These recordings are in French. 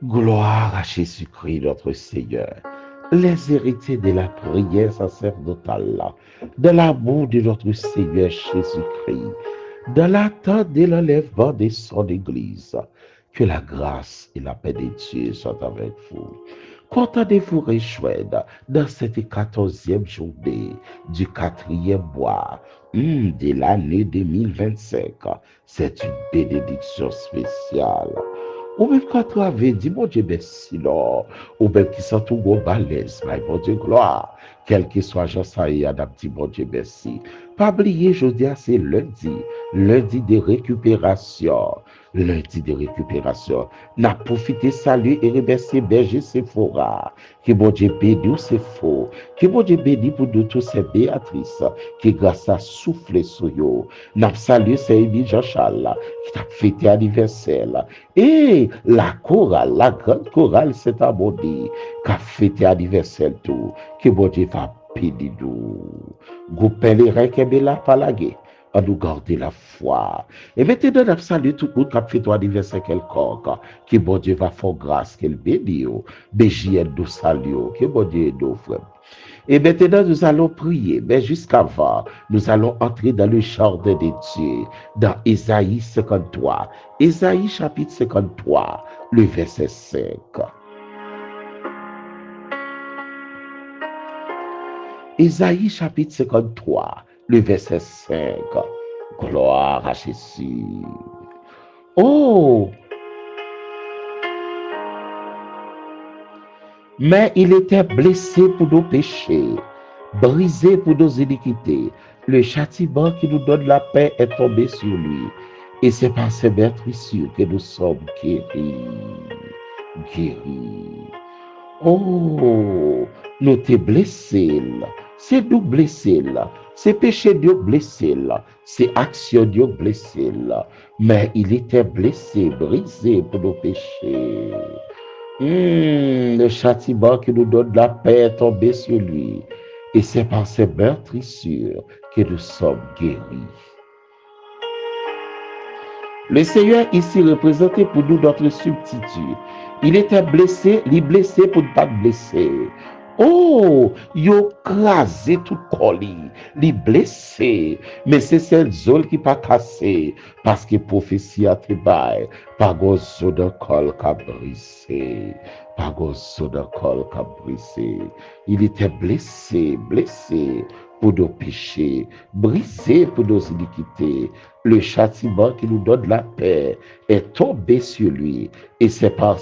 Gloire à Jésus-Christ, notre Seigneur. Les héritiers de la prière sacerdotale, de l'amour de notre Seigneur Jésus-Christ, de l'attente de l'enlèvement de son Église, que la grâce et la paix de Dieu soient avec vous. Content de vous rejoindre dans cette 14e journée du 4e mois de l'année 2025. C'est une bénédiction spéciale. Ou même quand tu avais dit, mon Dieu, merci, non. Ou même qui sont tout gros balèze, mon Dieu, gloire. Quel que soit Jean Saïd, Adam dit, mon Dieu, merci. Pas oublier, je dis, c'est lundi. Lundi de récupération. Lundi de récupération. N'a profité, salut et remercier Berger Sephora. Que mon Dieu bénisse c'est faux. Que mon Dieu bénisse pour nous tous ces Béatrice. Qui grâce à souffler sur eux. N'a salué c'est Émile Jean-Charles. Qui t'a fêté anniversaire. Et la chorale, la grande chorale, c'est abonné. Qui a fêté anniversaire tout. Que mon Dieu va bénir nous. Gou pèlerin qui est là par la guerre. À nous garder la foi. Et maintenant, nous saluons tout le monde qui a fait ton anniversaire quelconque. Que bon Dieu va faire grâce, qu'il bénisse. BJN nous salue. Que bon Dieu nous frère. Et maintenant, nous allons prier. Mais jusqu'avant, nous allons entrer dans le jardin de Dieu. Dans Ésaïe 53. Ésaïe chapitre 53, le verset 5. Ésaïe chapitre 53, le verset 5. Gloire à Jésus. Oh! Mais il était blessé pour nos péchés, brisé pour nos iniquités. Le châtiment qui nous donne la paix est tombé sur lui. Et c'est par ses meurtrissures que nous sommes guéris. Guéris. Oh! Nous t'es blessés. C'est nous blessés là. C'est péché Dieu blessé là. C'est action Dieu blessé là. Mais il était blessé, brisé pour nos péchés. Le châtiment qui nous donne la paix est tombé sur lui. Et c'est par ses meurtrissures que nous sommes guéris. Le Seigneur ici représenté pour nous notre substitut. Il était blessé, il est blessé pour ne pas blesser. Oh, il a crasé tout colis, il est blessé, mais c'est cette zone qui pas cassé parce que prophétie a été bail, pas gozo de col qui a brisé, pas gozo de col qui a brisé. Il était blessé, blessé pour nos péchés, brisé pour nos iniquités. Le châtiment qui nous donne la paix est tombé sur lui. Et c'est par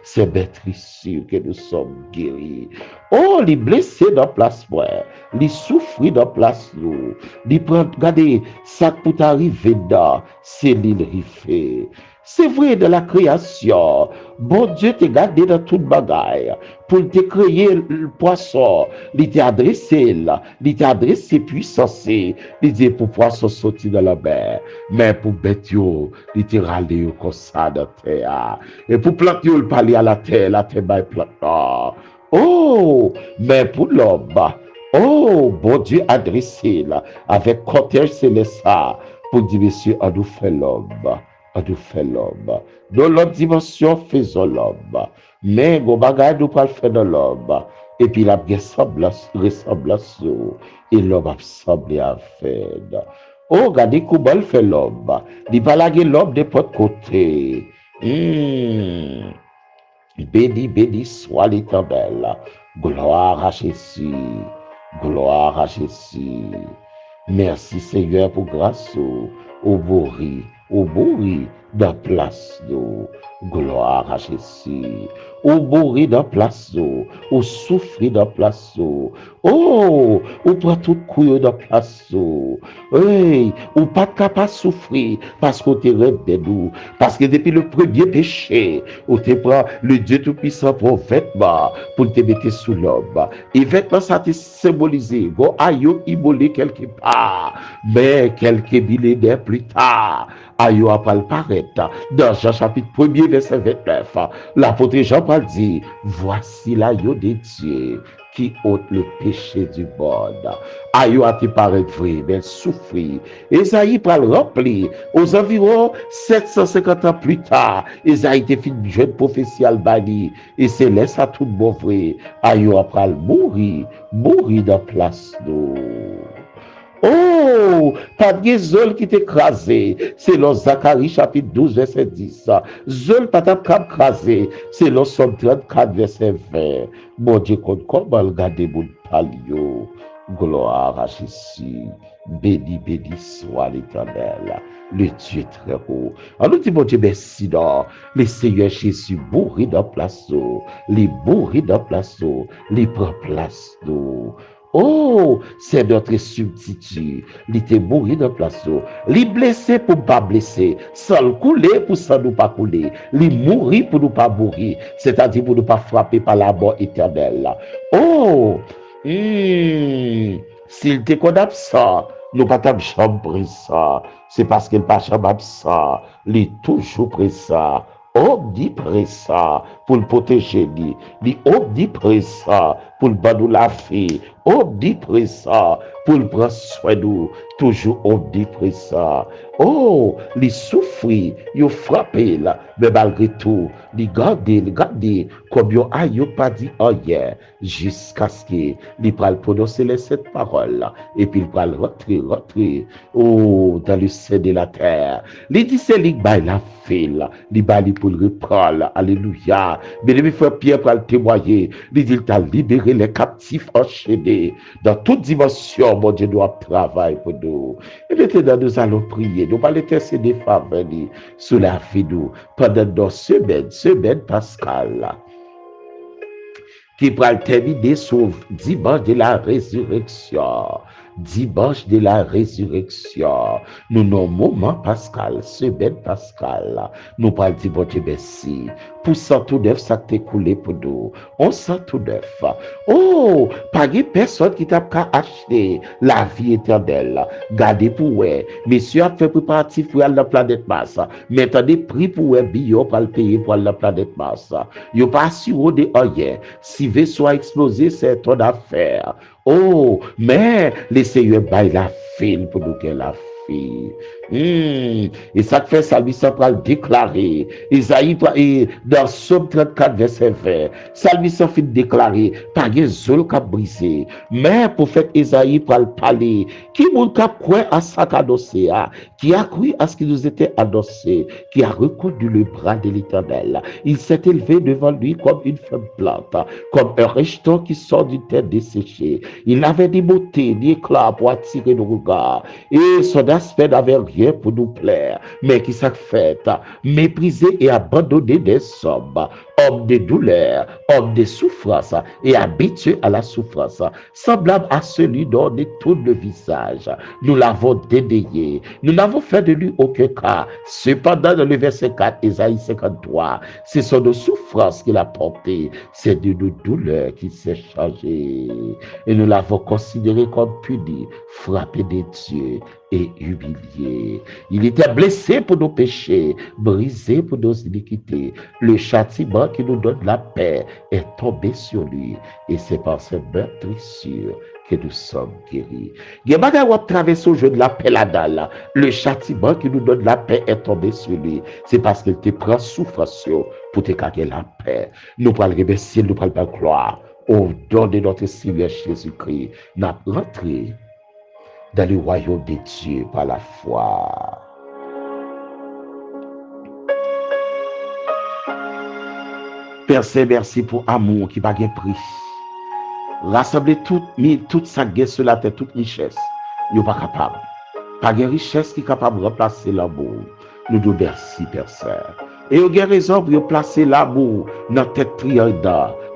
ses meurtrissures que nous sommes guéris. Oh, les blessés dans place moi, les souffrir dans place nous, les prendre, regardez, ça pour t'arriver là, c'est l'île riffée. C'est vrai de la création. Bon Dieu t'a gardé dans toute bagaille. Pour te créer le poisson, il t'a adressé là, il t'a adressé puissance, il dit pour poisson sortir dans la mer. Mais pour bête il t'a râlé comme ça dans la terre. Et pour plante il parler à la terre va plante. Oh, mais pour l'homme, oh, bon Dieu adressé là, avec cortège céleste pour dire monsieur, on nous fait l'homme. On nous fait l'homme. Dans l'autre dimension, faisons l'homme. Mais, bon bagage, nous pas le faire dans l'homme. Et puis, la ressemblance, et l'homme a semblé à faire. Oh, regardez comment il fait l'homme. Il va laguer l'homme de n'importe côté. Béni, béni soit l'Éternel. Gloire à Jésus. Gloire à Jésus. Merci Seigneur pour grâce au bourri dans place d'eau. Gloire à Jésus. Au bourri dans place d'eau. Au souffrir dans place d'eau. Oh, ou prend tout couille dans place d'eau. Oui, ou pas capable de souffrir parce qu'on te rêve de nous. Parce que depuis le premier péché, on te prend le Dieu Tout-Puissant pour vêtement pour te mettre sous l'homme. Et vêtement, ça te symbolisé. Bon, aïe, immolé quelque part. Mais quelques millénaires plus tard, aïe, a pas le paraître. Dans Jean chapitre 1er, verset 29, l'apôtre Jean-Paul dit, voici l'agneau de Dieu qui ôte le péché du monde. Aïe, a te paraît vrai, mais souffrir. Esaïe pral rempli aux environs 750 ans plus tard. Esaïe te fit jeune prophétie al bani. Et c'est là ça tout bon vrai. Aïe, a pral mourir dans place d'eau. Oh, pas de zol qui t'écrasé, selon Zacharie chapitre 12, verset 10. Zol pas t'a écrasé, selon Somme 34, verset 20. Bon Dieu, comment regarder mon palio. Gloire à Jésus. Béni, béni soit l'Éternel, le Dieu très haut. En nous dit, mon Dieu, merci, non. Le Seigneur Jésus mourit dans place d'eau, les mourit dans place d'eau, les prend place d'eau. Oh, c'est notre substitut. Il était mourir dans place d'eau. Il blessé pour ne pas blesser. Sans le couler pour sans nous pas couler. Il mourir pour nous pas mourir. C'est-à-dire pour nous pas frapper par la mort éternelle. Oh, s'il te condamne ça, nous pas jamais pris ça. C'est parce qu'il pas jamais ça. Il est toujours pris ça. Omniprésent pour le protéger, il omniprésent pour le battre la vie, omniprésent pour le prendre soin de nous, toujours omniprésent. Oh, il souffre, il frappe là, mais malgré tout, il garde, comme il a pas dit hier, jusqu'à ce qu'il va prononcer les 7 paroles, et puis il va rentrer, oh, dans le sein de la terre. Il dit c'est lui qui la file, il va pour le reprendre, alléluia. Mais les frères Pierre pour le témoigner, il dit il t'a libéré les captifs enchaînés. Dans toute dimension, mon Dieu doit travailler pour nous. Et maintenant, nous allons prier, nous allons intercéder faveur sur la vie de nous pendant nos semaine pascale, qui va terminer sur dimanche de la résurrection. Dimanche de la résurrection, nous nos moment pascal, semaine pascal, nous parlons de bon Dieu merci. Pour ça tout neuf, ça t'est coulé pour nous. On sent tout neuf. Oh, pas de personne qui t'a qu'à acheter la vie éternelle. Gardez pour ouais. Monsieur a fait préparatif pour aller la planète Mars. Maintenant, des prix pour ouais, bio pour le payer pour aller la planète Mars. Yo pas assuré de rien. Si vaisseau a explosé, c'est ton affaire. Oh, mais laissez-le bailler la file pour nous qu'elle la fille. Et ça fait Salvation pour déclarer. Isaïe, dans Somme 34, verset 20, Salvation fait déclarer, par des zol qui brisé. Mais prophète Isaïe pour parler, qui moun ka croit à ça qu'annoncé, qui a cru à ce qui nous était annoncé, qui a reconnu le bras de l'Éternel. Il s'est élevé devant lui comme une femme plante, comme un rejeton qui sort d'une terre desséchée. Il avait ni beauté, ni éclat pour attirer nos regards. Et son aspect n'avait rien pour nous plaire, mais qui s'est fait mépriser et abandonner des hommes, hommes de douleur, hommes de souffrance et habitués à la souffrance, semblable à celui dont on tourne le visage. Nous l'avons dédaigné, nous n'avons fait de lui aucun cas. Cependant, dans le verset 4, Ésaïe 53, ce sont nos souffrances qu'il a portées, c'est de nos douleurs qu'il s'est chargé. Et nous l'avons considéré comme puni, frappé des dieux et humilié. Il était blessé pour nos péchés, brisé pour nos iniquités. Le châtiment qui nous donne la paix est tombé sur lui. Et c'est par ses meurtrissures que nous sommes guéris. Gebaga traverse au jeu de la paix là-dedans. Le châtiment qui nous donne la paix est tombé sur lui. C'est parce qu'il te prend souffrance pour te gagner la paix. Nous parlons remercier, nous parlons gloire au don de notre Seigneur Jésus-Christ. Nous rentrons dans le royaume de Dieu par la foi. Père Saint, merci pour amour qui n'a pas de prix. Rassembler toute sa guerre sur la terre, toute richesse, nous pas capable. Pas de richesse qui est capable de remplacer l'amour. Nous nous merci, Père Saint. Et vous avez raison pour placer l'amour dans tête triangle,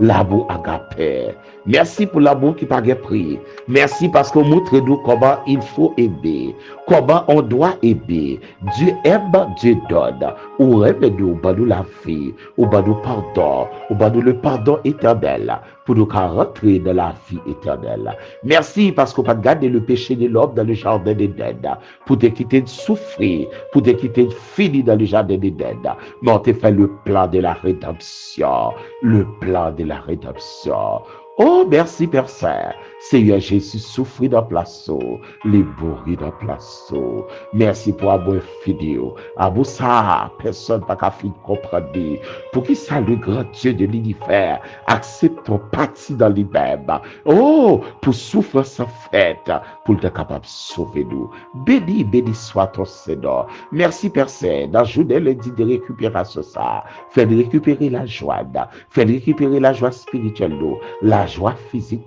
l'amour agapé. Merci pour l'amour qui n'a pas de prix. Merci parce qu'on montre nous comment il faut aimer, comment on doit aimer. Dieu aime, Dieu donne. Ou aime-nous, nous la vie, ou nous pardon, ou nous le pardon éternel, pour nous rentrer dans la vie éternelle. Merci parce qu'on pas garder le péché de l'homme dans le jardin d'Éden, pour te quitter de souffrir, pour te quitter de finir dans le jardin d'Éden. Mais on te fait le plan de la rédemption, le plan de la rédemption. Oh, merci, Père Saint. Seigneur Jésus, souffrit dans place, les bourris dans place. Merci pour avoir fidèle. À vous ça, personne n'a qu'à comprendre. Pour qui ça, le grand Dieu de l'univers, accepte ton parti dans lui-même. Oh, pour souffrir sans fête, pour être capable de sauver nous. Béni, béni soit ton Seigneur. Merci, Père Saint. Dans le journée, le dit de récupération, ça. Fais récupérer la joie. Fais récupérer la joie spirituelle, la joie physique,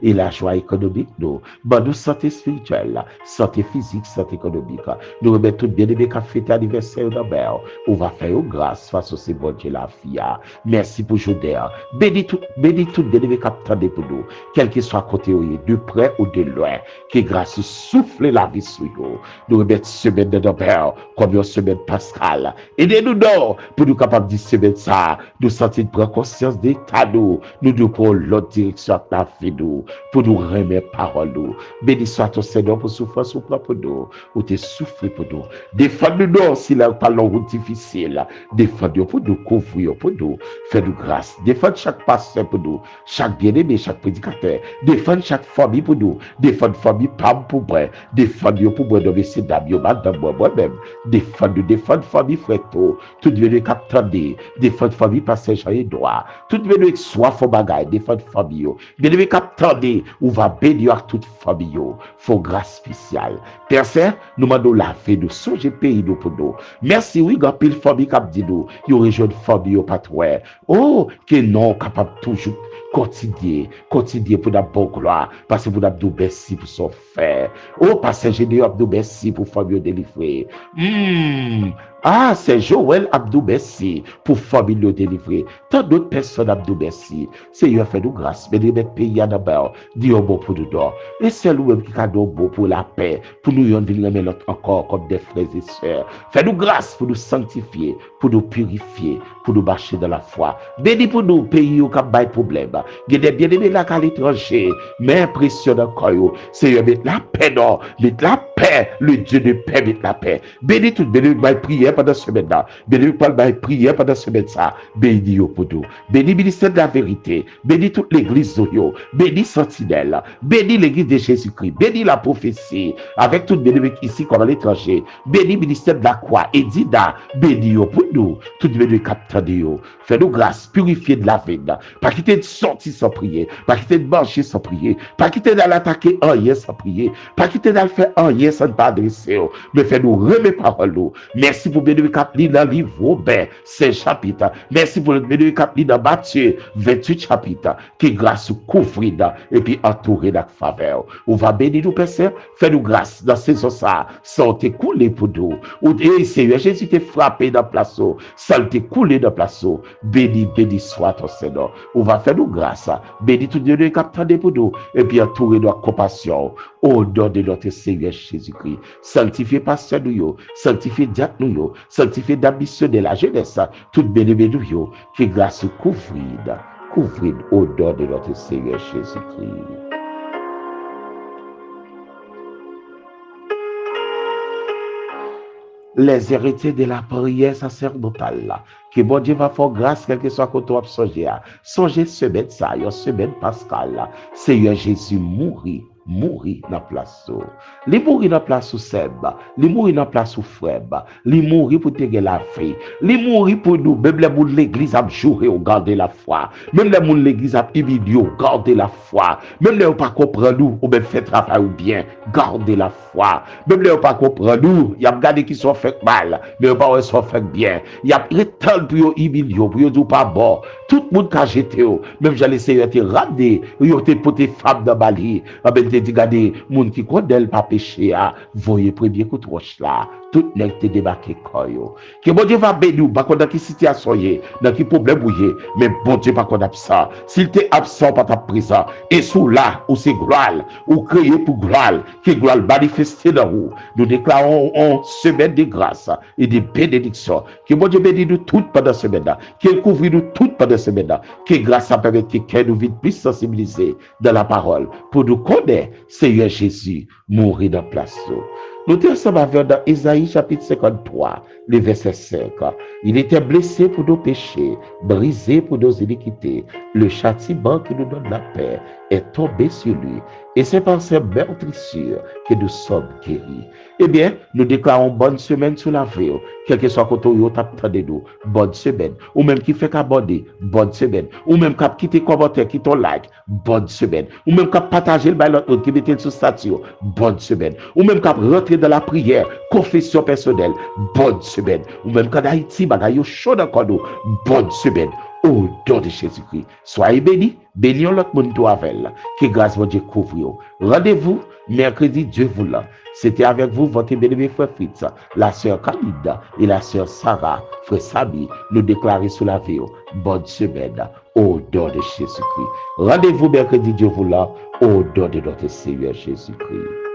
et la joie économique, nous. Bon, nous santé spirituelle, santé physique, santé économique. Nous remettons tout bien-aimé qui a fêté anniversaire d'Ambert. On va faire une grâce face à ces bon Dieu la fille. Merci pour aujourd'hui. Bénis tout bien-aimé qui a attendu pour nous. Quel que soit côté, de près ou de loin, que grâce souffle la vie sur nous. Nous remettons semaine d'Ambert comme une semaine pascale. Aidez-nous donc pour nous capables de semaine ça. Nous sentir prendre conscience d'état nous. Nous devons pour l'autre direction de la vie nous. Pour nous remettre parole nous. Béni soit ton Seigneur pour souffrir sous propre nous. Ou te souffrir pour nous. Défends-nous si la parole est difficile. Défends-nous pour nous couvrir pour nous. Fais-nous grâce. Défends chaque pasteur pour nous. Chaque bien-aimé, chaque prédicateur. Défends chaque famille pour nous. Défends famille Pam pour moi. Défends-nous pour moi, monsieur Damio, madame moi-même. Défends famille frère. Tout venu capter. Défends famille pasteur Jean-Edouard. Tout venu soif au bagage. Défends famille. Bien-aimé capter. Ou va bénir à toute famille. Faut grâce spéciale. Père Saint, nous demandons la vie, nous songer pays nous pour nous. Merci, oui, quand pile famille cap dit nous, il y a une famille au patrouille. Oh, que non capable toujours continuer pour la bonne gloire, parce que vous avez nous merci pour son frère. Oh, parce que j'ai nous merci pour famille délivrée. Ah, c'est Joël Abdou Bessi pour famille délivrer. Tant d'autres personnes Abdou Bessi. Seigneur, fait nous grâce. Mais de mettre pays d'abord. Dieu bon pour nous d'or. Et c'est lui qui a bon pour la paix. Pour nous venir l'autre encore comme des frères et sœurs. Fais nous grâce pour nous sanctifier, pour nous purifier, pour nous marcher dans la foi. Béni pour nous pays où il y a des problèmes. Il y a des bien-aimés là à l'étranger. Mais impressionnant encore. Seigneur, mettre la paix non. Mettre la paix. Le Dieu de paix, mettre la paix. Béni tout, béni prière pendant ce semaine-là. Béni Paul prière pendant ce semaine-là. Béni au poteau. Béni ministère de la vérité. Béni toute l'église Zoyo. Béni Sentinelle. Béni l'église de Jésus-Christ. Béni la prophétie. Avec tout béni ici comme à l'étranger. Béni ministère de la croix. Edida. Béni au poteau. Tout béni capteur de yo. Fais-nous grâce. Purifier de la veine. Pas quitter de sortir sans prier. Pas quitter de marcher sans prier. Pas quitter d'aller attaquer un hier sans prier. Pas quitter d'aller faire un hier sans pas adresser. Mais fais-nous remettre parole. Merci pour bénéfice capli dans le livre Robert, 5 chapitres. Merci pour le bénéfice capli dans Matthieu, 28 chapitres. Qui grâce couvrir et puis entourer la faveur. On va bénir nous, Père Saint. Fais-nous grâce dans ces eaux ça. Sans te couler pour nous. Ou Seigneur Jésus t'est frappé dans la place. Sans te couler dans la place. Béni soit ton Seigneur. On va faire nous grâce. Béni tout Dieu de capteur pour nous. Et puis entourer de compassion. Au nom de notre Seigneur Jésus-Christ. Sanctifiez pasteur nous. Sanctifiez diacre nous, sanctifiez d'ambition de la jeunesse, toute bénévole nous, que grâce couvrir au nom de notre Seigneur Jésus-Christ. Les héritiers de la prière sacerdotale, que bon Dieu va faire grâce, quel que soit qu'on doit songer. Songez semaine ça, une semaine pascale, Seigneur Jésus mourit dans la place. Il mourit dans la place où Seb, il mourit dans la place où Freb, il mourit pour te la vie, il mourit pour nous, même les gens de l'église a joué ou garder la foi, même les gens de l'église a humilié ou garder la foi, même les gens pas comprendre nous ou même fait travail ou bien, garder la foi, même les gens pas comprendre nous, il y a gardé qui sont fait mal, mais pas sont fait bien, il y a prétend pour humilier, pour dire pas bon, tout le monde qui a jeté, même j'allais essayer de rader, il a pour tes femmes dans Bali, dit gardez moun qui condel pas péché a voyez premier coup de roche là tout nèg te débarqué koyo que bon Dieu va bénir pas dans qui situation yé dans qui problème ou yé mais bon Dieu pas qu'on absent s'il t'est absent pas ta présent et sous là où c'est gloire ou créer pour gloire que gloire manifester dans vous nous déclarons en semaine de grâce et de bénédiction que bon Dieu bénisse nous toutes pendant semaine là qu'il couvre nous toutes pendant semaine là que grâce à permettre que nous vite plus sensibiliser dans la parole pour nous connaître Seigneur Jésus mourir dans place. Nous sommes ensemble avec dans Ésaïe chapitre 53, le verset 5. Il était blessé pour nos péchés, brisé pour nos iniquités. Le châtiment qui nous donne la paix est tombé sur lui. Et c'est par ces meurtrissures que nous sommes guéris. Eh bien, nous déclarons bonne semaine sous la vie. Quel que soit côté où tu de nous, bonne semaine. Ou même qui fait qu'abonner, bonne semaine. Ou même qui quitter commentaire, qui ton like, bonne semaine. Ou même qui partager le bail qui mette sur statut, bonne semaine. Ou même qui rentrer dans la prière, confession personnelle, bonne semaine. Ou même quand Haïti, bagaille chaud dans nous, bonne semaine. Au nom de Jésus-Christ, soyez bénis, bénis l'autre monde avec, que grâce mon Dieu couvre. Rendez-vous mercredi, Dieu vous l'a. C'était avec vous, votre bénévole frère Fritz, la sœur Khalida et la sœur Sarah, frère Sami, nous déclarer sous la vie. Bonne semaine, au nom de Jésus-Christ. Rendez-vous mercredi, Dieu vous l'a, au nom de notre Seigneur Jésus-Christ.